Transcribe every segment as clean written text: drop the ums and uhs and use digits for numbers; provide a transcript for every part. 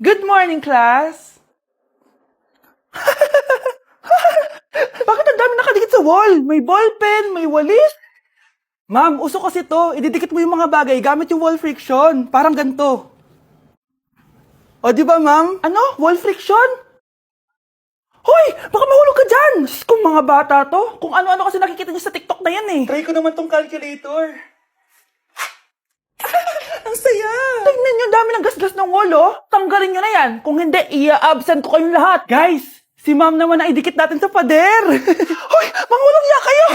Good morning, class! Bakit ang dami nakadikit sa wall? May ballpen, may walis. Ma'am, uso kasi to. Ididikit mo yung mga bagay gamit yung wall friction. Parang ganito. O, di ba, ma'am? Ano? Wall friction? Hoy! Baka mahulog ka dyan! Sus, kung mga bata to. Kung ano-ano kasi nakikita niyo sa TikTok na yan eh. Try ko naman tong calculator. Ang saya! Tingnan niyo, dami ng gasgas ng wall, oh. Tanggalin niyo na yan. Kung hindi, i-absent ko kayong lahat. Guys, si ma'am naman ang idikit natin sa pader. Hoy! Mangulong ya kayo!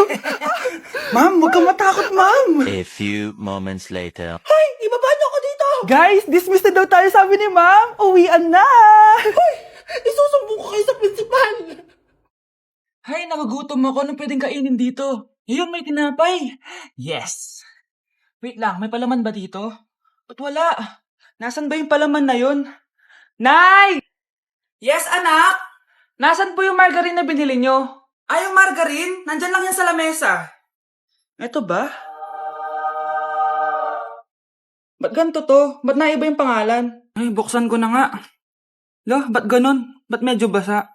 Ma'am, huwag kang matakot, ma'am. A few moments later. Hoy! Ibaba niyo ako dito! Guys, dismiss na daw tayo, sabi ni ma'am. Uwian na! Hoy! Isusumbong ko kayo sa principal! Hay, nagugutom ako. Anong pwedeng kainin dito? Yun, may tinapay. Yes. Wait lang, may palaman ba dito? Ba't wala? Nasaan ba yung palaman na yun? Nay! Yes, anak? Nasaan po yung margarine na binili nyo? Ay, yung margarine? Nandyan lang yan sa lamesa. Eto ba? Ba't ganito to? Ba't naiba yung pangalan? Ay, buksan ko na nga. Lo, ba't ganun? Ba't medyo basa?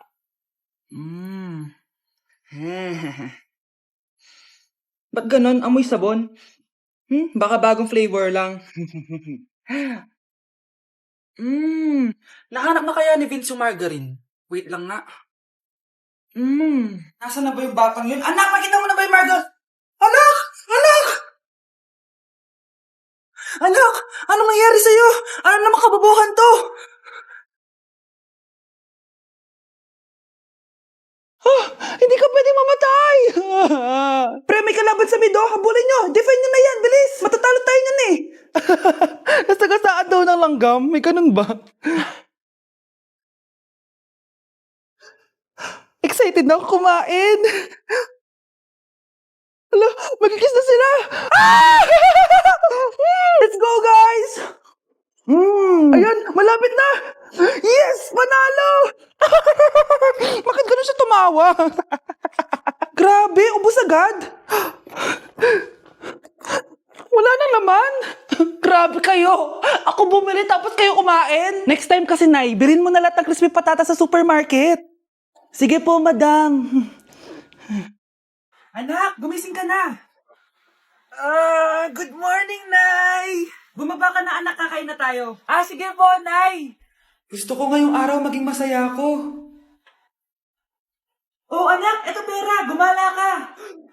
Ba't ganun? Amoy sabon? Baka bagong flavor lang. Nahanap na kaya ni Vince yung margarine? Wait lang nga. Nasaan na ba yung batang yun? Anak, makita mo na ba yung margarine? Anak! Anak! Anak! Anong nangyari sa'yo? Ano naman kababuhan to? Hindi ka pwedeng mamatay! Pre, may kalaban sa mid, oh. Habulin nyo! Defend nyo na yan! Bilis! Matatalo tayo nyan eh! Nasagasaan daw ng langgam? May ganun ba? Excited na ako kumain! Hala, magkikiss na sila! Ah! Let's go, guys! Ayan, malapit na! Yes! Panalo! Bakit ganun siya tumawa? Grabe, ubos agad! Wala na naman! Grabe kayo! Ako bumili tapos kayo kumain! Next time kasi, Nay, bilhin mo na lahat ng crispy patata sa supermarket. Sige po, madam. Anak, gumising ka na. Good morning, Nay. Bumaba ka na, anak, kakain na tayo. Sige po, Nay. Gusto ko ngayong araw maging masaya ako. Oh, anak, eto pera, gumala ka.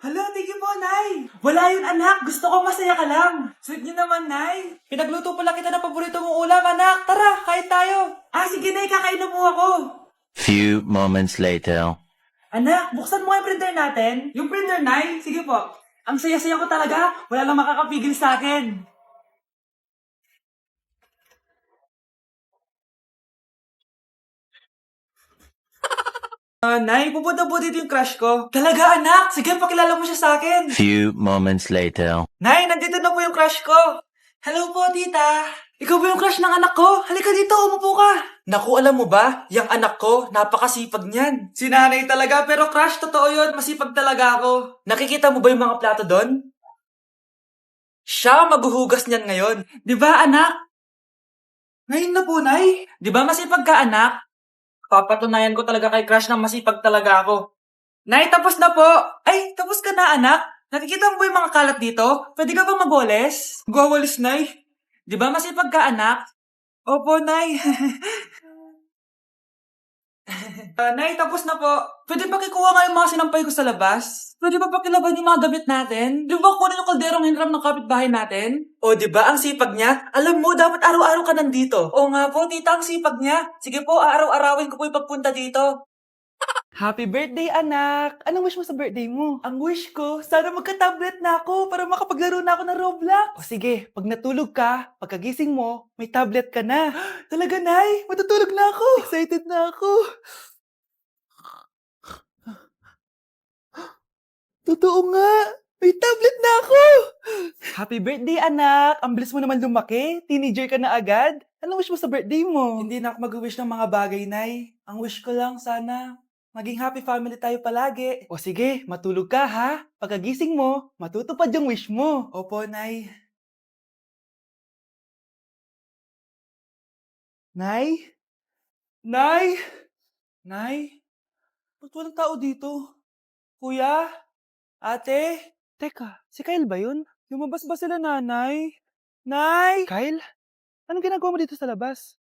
Hala, thank you po, Nay. Wala yun, anak. Gusto ko masaya ka lang. Sweet niyo naman, Nay. Pinagluto pala kita ng paborito mong ulam, anak. Tara, kain tayo. Sige, Nay, kakain na po ako. Few moments later. Anak, buksan mo yung printer natin. Yung printer, Nay? Sige po. Ang saya-saya ko talaga. Wala lang makakapigil sa akin. Nay, pupunta po dito yung crush ko. Talaga, anak? Sige, pakilala mo siya sa akin. Few moments later. Nay, nandito na po yung crush ko. Hello po, tita. Ikaw ba yung crush ng anak ko? Halika dito, umupo ka. Naku, alam mo ba? Yung anak ko, napakasipag niyan. Si nanay talaga, pero crush, totoo yun. Masipag talaga ako. Nakikita mo ba yung mga plato doon? Siya maghuhugas niyan ngayon. Di ba, anak? Ngayon na po, Nay. Di ba masipag ka, anak? Papatunayan ko talaga kay crush na masipag talaga ako. Nay, tapos na po. Ay, tapos ka na, anak. Nakikita mo ba yung mga kalat dito? Pwede ka bang magwalis? Magwawalis, Nay. Di ba masipag ka, anak? Opo, Nay. Nay, tapos na po. Pwede ba kikuha nga yung mga sinampay ko sa labas? Pwede ba pakilaban yung mga damit natin? Di ba kunin yung kalderong hinram ng kapitbahay natin? O, di ba ang sipag niya? Alam mo, dapat araw-araw ka nandito. O nga po, tita, ang sipag niya. Sige po, araw-arawin ko po yung pagpunta dito. Happy birthday, anak! Anong wish mo sa birthday mo? Ang wish ko, sana magka-tablet na ako para makapaglaro na ako ng Roblox. O sige, pag natulog ka, pagkagising mo, may tablet ka na. Talaga, Nay? Matutulog na ako. Excited na ako. Totoo nga. May tablet na ako. Happy birthday, anak. Ang bilis mo naman lumaki. Teenager ka na agad. Anong wish mo sa birthday mo? Hindi na ako mag-wish ng mga bagay, Nay. Ang wish ko lang, sana maging happy family tayo palagi. O sige, matulog ka ha. Pagkagising mo, matutupad yung wish mo. Opo, Nay. Nay? Nay? Nay? Ba't walang tao dito? Kuya? Ate? Teka, si Kyle ba yun? Lumabas ba sila nanay? Nay? Kyle? Anong ginagawa mo dito sa labas?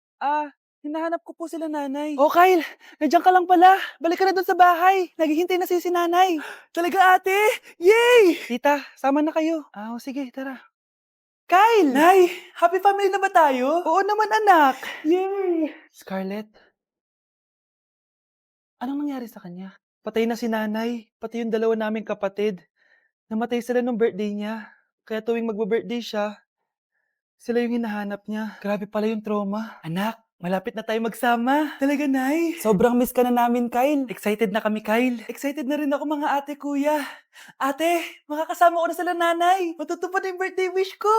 Hinahanap ko po sila nanay. Oh, Kyle! Nandiyan ka lang pala. Balik ka na doon sa bahay. Naghihintay na si nanay. Talaga, ate? Yay! Tita, sama na kayo. Sige, tara. Kyle! Nay, happy family na ba tayo? Oo naman, anak. Yay! Scarlett, anong nangyari sa kanya? Patay na si nanay, pati yung dalawa naming kapatid. Namatay sila nung birthday niya. Kaya tuwing magbe-birthday siya, sila yung hinahanap niya. Grabe pala yung trauma. Anak, malapit na tayo magsama. Talaga, Nay. Sobrang miss ka na namin, Kyle. Excited na kami, Kyle. Excited na rin ako, mga ate, kuya. Ate, makakasama ko na sila nanay. Matutupad na yung birthday wish ko.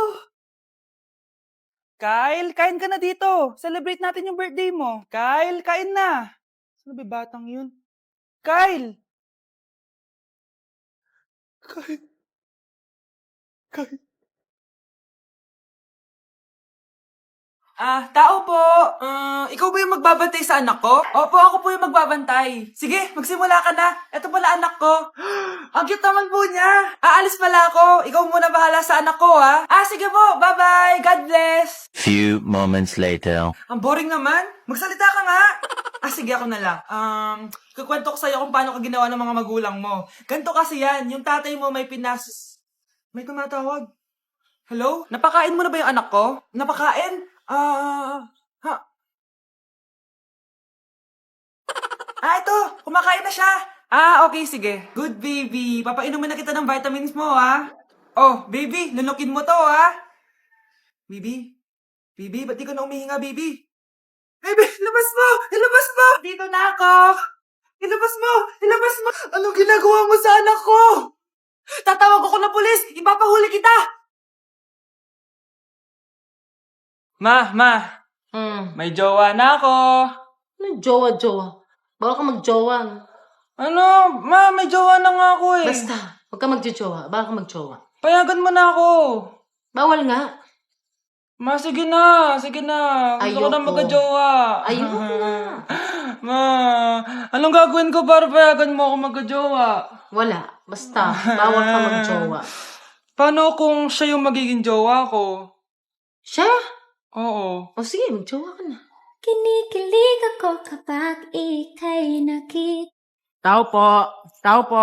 Kyle, kain ka na dito. Celebrate natin yung birthday mo. Kyle, kain na. Sino ba yung batang yun? Kyle! Kyle. Kyle. Tao po. Ikaw ba yung magbabantay sa anak ko? Opo, ako po yung magbabantay. Sige, magsimula ka na. Ito pala anak ko. Ang cute naman po niya. Aalis pala ako. Ikaw muna bahala sa anak ko, ha? Sige po. Bye-bye. God bless. Few moments later. Ang boring naman. Magsalita ka nga. Sige, ako na lang. Kukwento ko sa'yo kung paano ka ginawa ng mga magulang mo. Ganto kasi yan. Yung tatay mo may May tumatawag. Hello? Napakain mo na ba yung anak ko? Napakain? Ito! Kumakain na siya! Okay, sige. Good baby. Papainumin na kita ng vitamins mo, ha? Oh, baby, lunukin mo to, ha? Baby? Baby, ba't di ka na umihinga, baby? Baby, ilabas mo! Ilabas mo! Dito na ako! Ilabas mo! Ilabas mo! Anong ginagawa mo sa anak ko? Tatawag ako ng pulis! Ipapahuli kita! Ma, may jowa na ako. Ano jowa-jowa? Bawal ka magjowa. Ano? Ma, may jowa na nga ako eh. Basta, huwag ka magjowa. Bawal ka magjowa. Payagan mo na ako. Bawal nga. Ma, sige na. Sige na. Gusto ko na Ayoko. magka-jowa. Ayoko na. Ma, anong gagawin ko para payagan mo ako magka-jowa? Wala. Basta, bawal ka magjowa. Paano kung siya yung magiging jowa ko? Siya? Oo. O sige, magjowa ka na. Kinikilig ako kapag ika'y nakita. Tao po. Tao po.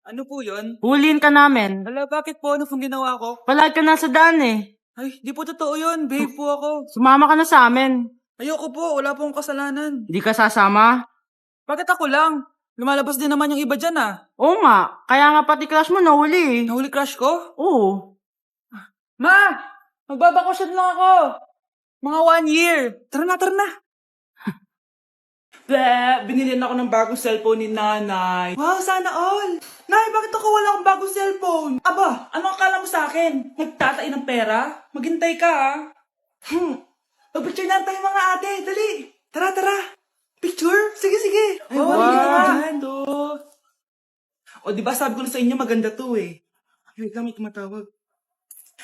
Ano po yun? Huliin ka namin. Hala, bakit po? Ano pong ginawa ko? Palagi ka nasa daan eh. Ay, di po totoo yun. Babe po ako. Sumama ka na sa amin. Ayoko po. Wala pong kasalanan. Hindi ka sasama? Bakit ako lang? Lumalabas din naman yung iba dyan ah. Oo nga. Kaya nga pati crush mo nahuli eh. Nahuli crush ko? Oo. Ma! Magbabakasyon lang ako. Mga 1 year. Tara na, tara na. Binilihan ako ng bagong cellphone ni nanay. Wow, sana all. Nay, bakit ako wala akong bagong cellphone? Aba, ano akala mo sa akin? Nagtatain ng pera? Maghintay ka ha. Mag-picture na tayo mga ate. Dali. Tara, tara. Picture? Sige, sige. Ay, wow. O, di ba sabi ko na sa inyo maganda to eh. Wait lang, may tumatawag.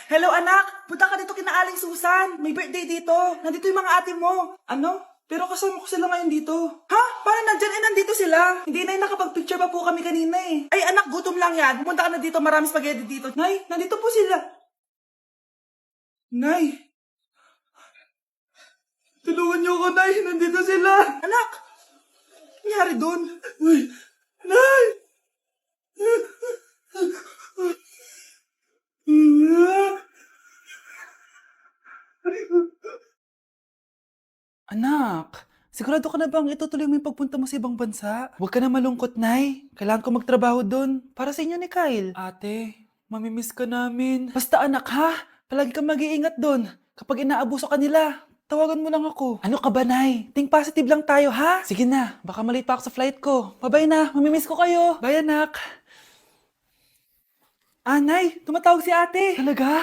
Hello, anak! Punta ka dito kina Aling Susan! May birthday dito! Nandito yung mga ate mo! Ano? Pero kasama ko sila ngayon dito. Ha? Paano nandyan? Nandito sila! Hindi na nakapag-picture pa po kami kanina eh. Ay, anak, gutom lang yan. Pumunta ka na dito, marami spaghetti dito. Nay, nandito po sila. Nay! Tulungan niyo ako, Nay! Nandito sila! Anak! Ano nangyari doon? Uy! Nay! Anak, sigurado ka na bang itutuloy mo yung pagpunta mo sa ibang bansa? Huwag ka na malungkot, Nay. Kailangan ko magtrabaho doon. Para sa inyo ni Kyle. Ate, mamimiss ka namin. Basta anak ha, palagi kang mag-iingat doon. Kapag inaabuso ka nila, tawagan mo lang ako. Ano ka ba, Nay? Think positive lang tayo, ha? Sige na, baka malate pa ako sa flight ko. Bye-bye na, mamimiss ko kayo. Bye, anak. Nay, tumatawag si ate. Talaga?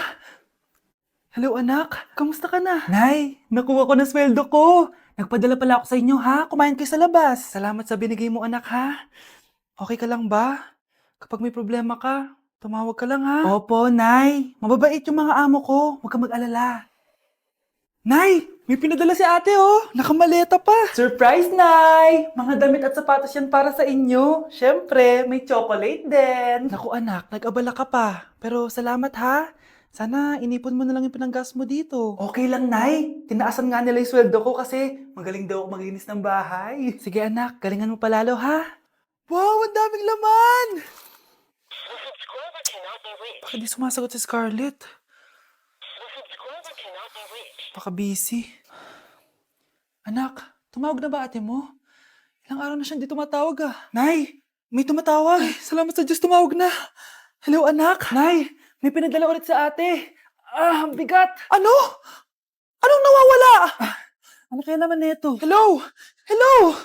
Hello, anak. Kamusta ka na? Nay, nakuha ko na sweldo ko. Nagpadala pala ako sa inyo, ha? Kumain kayo sa labas. Salamat sa binigay mo, anak, ha? Okay ka lang ba? Kapag may problema ka, tumawag ka lang, ha? Opo, Nay. Mababait yung mga amo ko. Huwag ka mag-alala. Nay, may pinadala si ate oh. Nakamaleta pa. Surprise, Nay! Mga damit at sapatos yan para sa inyo. Siyempre, may chocolate din. Naku anak, nag-abala ka pa. Pero salamat ha. Sana inipon mo na lang yung pinanggas mo dito. Okay lang, Nay. Tinaasan nga nila yung sweldo ko kasi magaling daw ako maglinis ng bahay. Sige anak, galingan mo palalo ha. Wow, ang daming laman! Bakit di sumasagot si Scarlett? Baka busy. Anak, tumawag na ba ate mo? Ilang araw na siyang di tumatawag ah. Nay, may tumatawag. Ay, salamat sa Diyos, tumawag na. Hello anak. Nay, may pinadala ulit sa ate. Ah, ang bigat. Ano? Anong nawawala? Ano kaya naman nito? Hello? Hello?